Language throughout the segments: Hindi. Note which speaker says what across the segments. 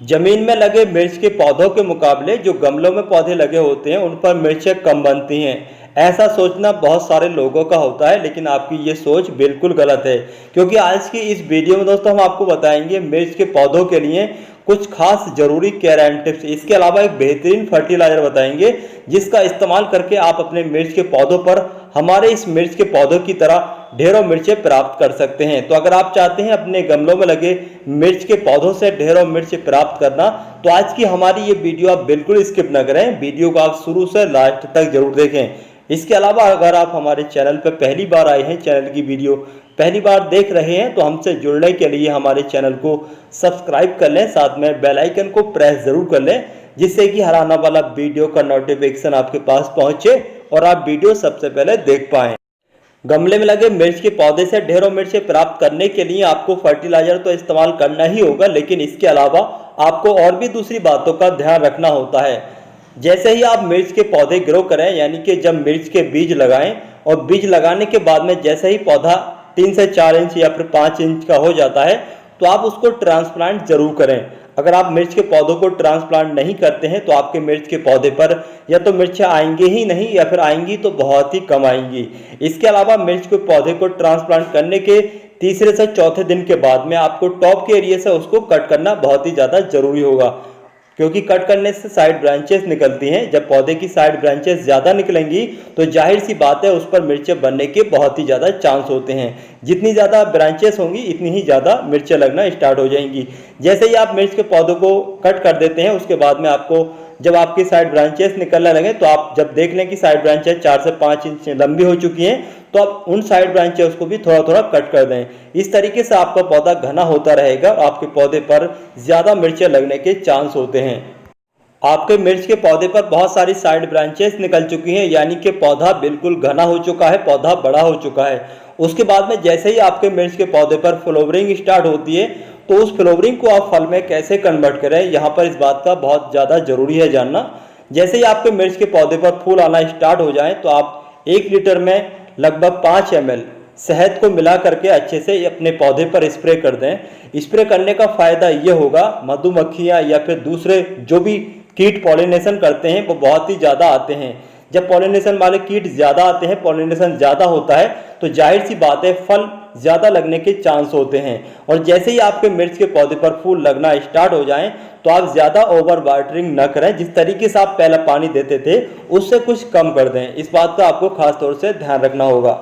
Speaker 1: जमीन में लगे मिर्च के पौधों के मुकाबले जो गमलों में पौधे लगे होते हैं उन पर मिर्चें कम बनती हैं। ऐसा सोचना बहुत सारे लोगों का होता है, लेकिन आपकी ये सोच बिल्कुल गलत है। क्योंकि आज की इस वीडियो में दोस्तों हम आपको बताएंगे मिर्च के पौधों के लिए कुछ खास जरूरी केयर एंड टिप्स। इसके अलावा एक बेहतरीन फर्टिलाइजर बताएंगे जिसका इस्तेमाल करके आप अपने मिर्च के पौधों पर हमारे इस मिर्च के पौधों की तरह ढेरों मिर्चें प्राप्त कर सकते हैं। तो अगर आप चाहते हैं अपने गमलों में लगे मिर्च के पौधों से ढेरों मिर्च प्राप्त करना, तो आज की हमारी ये वीडियो आप बिल्कुल स्किप न करें, वीडियो को आप शुरू से लास्ट तक जरूर देखें। इसके अलावा अगर आप हमारे चैनल पर पहली बार आए हैं, चैनल की वीडियो पहली बार देख रहे हैं, तो हमसे जुड़ने के लिए हमारे चैनल को सब्सक्राइब कर लें, साथ में बेल आइकन को प्रेस जरूर कर लें, जिससे कि हर आने वाला वीडियो का नोटिफिकेशन आपके पास पहुंचे और आप वीडियो सबसे पहले देख पाएं। गमले में लगे मिर्च के पौधे से ढेरों मिर्चें प्राप्त करने के लिए आपको फर्टिलाइजर तो इस्तेमाल करना ही होगा, लेकिन इसके अलावा आपको और भी दूसरी बातों का ध्यान रखना होता है। जैसे ही आप मिर्च के पौधे ग्रो करें, यानी कि जब मिर्च के बीज लगाएं और बीज लगाने के बाद में जैसे ही पौधा 3 से 4 इंच या फिर 5 इंच का हो जाता है, तो आप उसको ट्रांसप्लांट जरूर करें। अगर आप मिर्च के पौधों को ट्रांसप्लांट नहीं करते हैं तो आपके मिर्च के पौधे पर या तो मिर्चें आएंगी ही नहीं या फिर आएंगी तो बहुत ही कम आएंगी। इसके अलावा मिर्च के पौधे को ट्रांसप्लांट करने के तीसरे से चौथे दिन के बाद में आपको टॉप के एरिया से उसको कट करना बहुत ही ज़्यादा जरूरी होगा, क्योंकि कट करने से साइड ब्रांचेस निकलती हैं। जब पौधे की साइड ब्रांचेस ज़्यादा निकलेंगी तो जाहिर सी बात है उस पर मिर्चें बनने के बहुत ही ज़्यादा चांस होते हैं। जितनी ज़्यादा ब्रांचेस होंगी इतनी ही ज़्यादा मिर्चें लगना स्टार्ट हो जाएंगी। जैसे ही आप मिर्च के पौधों को कट कर देते हैं, उसके बाद में आपको जब आपकी साइड ब्रांचेस निकलने लगे तो आप जब देख लें कि साइड ब्रांचेस 4 से 5 इंच लंबी हो चुकी हैं, तो आप उन साइड ब्रांचेस को भी थोड़ा थोड़ा कट कर दें। इस तरीके से आपका पौधा घना होता रहेगा और आपके पौधे पर ज़्यादा मिर्चें लगने के चांस होते हैं। आपके मिर्च के पौधे पर बहुत सारी साइड ब्रांचेस निकल चुकी हैं, यानी कि पौधा बिल्कुल घना हो चुका है, पौधा बड़ा हो चुका है। उसके बाद में जैसे ही आपके मिर्च के पौधे पर फ्लावरिंग स्टार्ट होती है, तो उस फ्लावरिंग को आप फल में कैसे कन्वर्ट करें, यहाँ पर इस बात का बहुत ज़्यादा जरूरी है जानना। जैसे ही आपके मिर्च के पौधे पर फूल आना स्टार्ट हो जाए तो आप 1 लीटर में लगभग 5 ml शहद को मिला करके अच्छे से अपने पौधे पर स्प्रे कर दें। स्प्रे करने का फ़ायदा ये होगा, मधुमक्खियाँ या फिर दूसरे जो भी कीट पॉलिनेशन करते हैं वो बहुत ही ज़्यादा आते हैं। जब पॉलिनेशन वाले कीट ज़्यादा आते हैं, पॉलिनेशन ज़्यादा होता है, तो जाहिर सी बात है फल ज़्यादा लगने के चांस होते हैं। और जैसे ही आपके मिर्च के पौधे पर फूल लगना स्टार्ट हो जाएं तो आप ज़्यादा ओवर वाटरिंग न करें। जिस तरीके से आप पहले पानी देते थे उससे कुछ कम कर दें। इस बात का आपको खास तौर से ध्यान रखना होगा।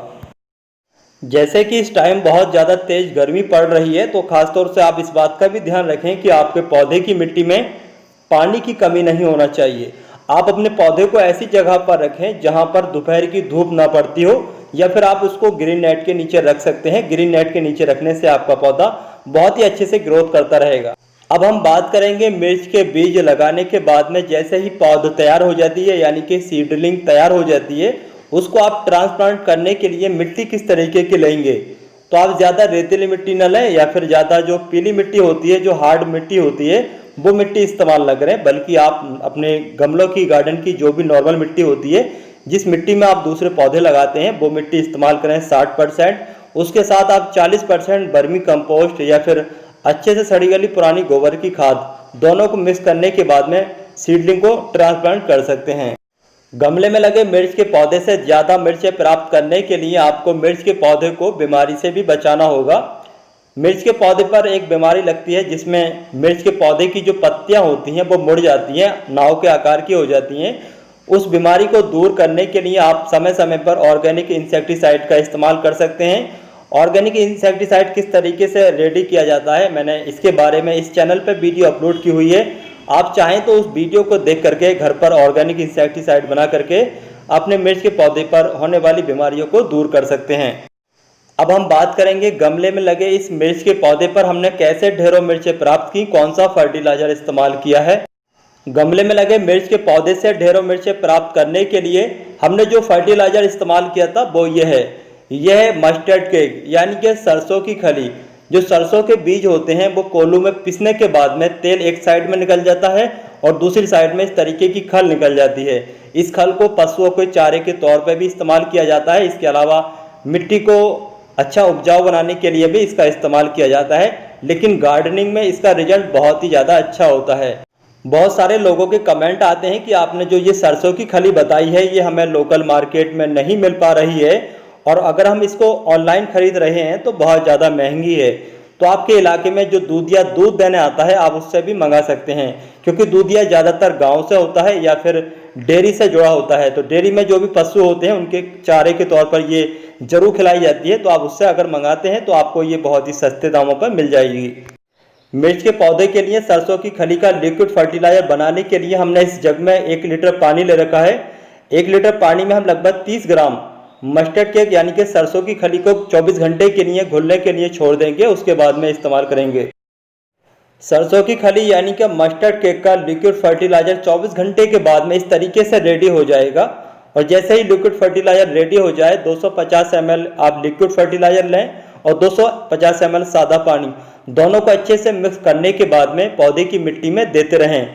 Speaker 1: जैसे कि इस टाइम बहुत ज़्यादा तेज़ गर्मी पड़ रही है, तो खास तौर से आप इस बात का भी ध्यान रखें कि आपके पौधे की मिट्टी में पानी की कमी नहीं होना चाहिए। आप अपने पौधे को ऐसी जगह पर रखें जहां पर दोपहर की धूप ना पड़ती हो, या फिर आप उसको ग्रीन नेट के नीचे रख सकते हैं। ग्रीन नेट के नीचे रखने से आपका पौधा बहुत ही अच्छे से ग्रोथ करता रहेगा। अब हम बात करेंगे मिर्च के बीज लगाने के बाद में जैसे ही पौधा तैयार हो जाती है, यानी कि सीडलिंग तैयार हो जाती है, उसको आप ट्रांसप्लांट करने के लिए मिट्टी किस तरीके की लेंगे। तो आप ज़्यादा रेतीली मिट्टी न लें या फिर ज़्यादा जो पीली मिट्टी होती है, जो हार्ड मिट्टी होती है, वो मिट्टी इस्तेमाल न करें, बल्कि आप अपने गमलों की, गार्डन की जो भी नॉर्मल मिट्टी होती है, जिस मिट्टी में आप दूसरे पौधे लगाते हैं, वो मिट्टी इस्तेमाल करें 60%। उसके साथ आप 40% वर्मी कंपोस्ट या फिर अच्छे से सड़ी गली पुरानी गोबर की खाद, दोनों को मिक्स करने के बाद में सीडलिंग को ट्रांसप्लांट कर सकते हैं। गमले में लगे मिर्च के पौधे से ज़्यादा मिर्चें प्राप्त करने के लिए आपको मिर्च के पौधे को बीमारी से भी बचाना होगा। मिर्च के पौधे पर एक बीमारी लगती है जिसमें मिर्च के पौधे की जो पत्तियां होती हैं वो मुड़ जाती हैं, नाव के आकार की हो जाती हैं। उस बीमारी को दूर करने के लिए आप समय समय पर ऑर्गेनिक इंसेक्टिसाइड का इस्तेमाल कर सकते हैं। ऑर्गेनिक इंसेक्टिसाइड किस तरीके से रेडी किया जाता है, मैंने इसके बारे में इस चैनल पर वीडियो अपलोड की हुई है। आप चाहें तो उस वीडियो को देख करके घर पर ऑर्गेनिक इंसेक्टिसाइड बना करके अपने मिर्च के पौधे पर होने वाली बीमारियों को दूर कर सकते हैं। अब हम बात करेंगे गमले में लगे इस मिर्च के पौधे पर हमने कैसे ढेरों मिर्चें प्राप्त की, कौन सा फर्टिलाइजर इस्तेमाल किया है। गमले में लगे मिर्च के पौधे से ढेरों मिर्चें प्राप्त करने के लिए हमने जो फर्टिलाइजर इस्तेमाल किया था वो ये है मस्टर्ड केक, यानी कि सरसों की खली। जो सरसों के बीज होते हैं वो कोल्हू में पिसने के बाद में तेल एक साइड में निकल जाता है और दूसरी साइड में इस तरीके की खल निकल जाती है। इस खल को पशुओं के चारे के तौर पर भी इस्तेमाल किया जाता है। इसके अलावा मिट्टी को अच्छा उपजाऊ बनाने के लिए भी इसका इस्तेमाल किया जाता है। लेकिन गार्डनिंग में इसका रिजल्ट बहुत ही ज़्यादा अच्छा होता है। बहुत सारे लोगों के कमेंट आते हैं कि आपने जो ये सरसों की खली बताई है ये हमें लोकल मार्केट में नहीं मिल पा रही है, और अगर हम इसको ऑनलाइन खरीद रहे हैं तो बहुत ज़्यादा महंगी है। तो आपके इलाके में जो दूधिया दूध देने आता है आप उससे भी मंगा सकते हैं, क्योंकि दूधिया ज़्यादातर गांव से होता है या फिर डेयरी से जुड़ा होता है। तो डेयरी में जो भी पशु होते हैं उनके चारे के तौर पर ये जरूर खिलाई जाती है। तो आप उससे अगर मंगाते हैं तो आपको ये बहुत ही सस्ते दामों पर मिल जाएगी। मिर्च के पौधे के लिए सरसों की खली का लिक्विड फर्टिलाइजर बनाने के लिए हमने इस जग में 1 लीटर पानी ले रखा है। 1 लीटर पानी में हम लगभग 30 ग्राम मस्टर्ड केक यानी कि सरसों की खली को 24 घंटे के लिए घुलने के लिए छोड़ देंगे, उसके बाद में इस्तेमाल करेंगे। सरसों की खली यानी कि मस्टर्ड केक का लिक्विड फर्टिलाइजर 24 घंटे के बाद में इस तरीके से रेडी हो जाएगा। और जैसे ही लिक्विड फर्टिलाइजर रेडी हो जाए 250 ml आप लिक्विड फर्टिलाइजर लें और 250 ml सादा पानी, दोनों को अच्छे से मिक्स करने के बाद में पौधे की मिट्टी में देते रहें।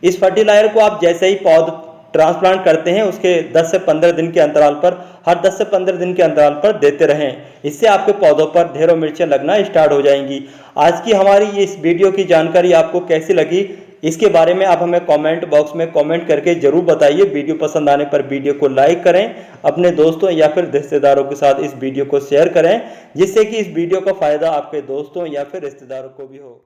Speaker 1: इस फर्टिलाइजर को आप जैसे ही पौध ट्रांसप्लांट करते हैं उसके 10 से 15 दिन के अंतराल पर, हर 10 से 15 दिन के अंतराल पर देते रहें। इससे आपके पौधों पर ढेरों मिर्चें लगना स्टार्ट हो जाएंगी। आज की हमारी इस वीडियो की जानकारी आपको कैसी लगी, इसके बारे में आप हमें कमेंट बॉक्स में कमेंट करके जरूर बताइए। वीडियो पसंद आने पर वीडियो को लाइक करें, अपने दोस्तों या फिर रिश्तेदारों के साथ इस वीडियो को शेयर करें, जिससे कि इस वीडियो का फायदा आपके दोस्तों या फिर रिश्तेदारों को भी हो।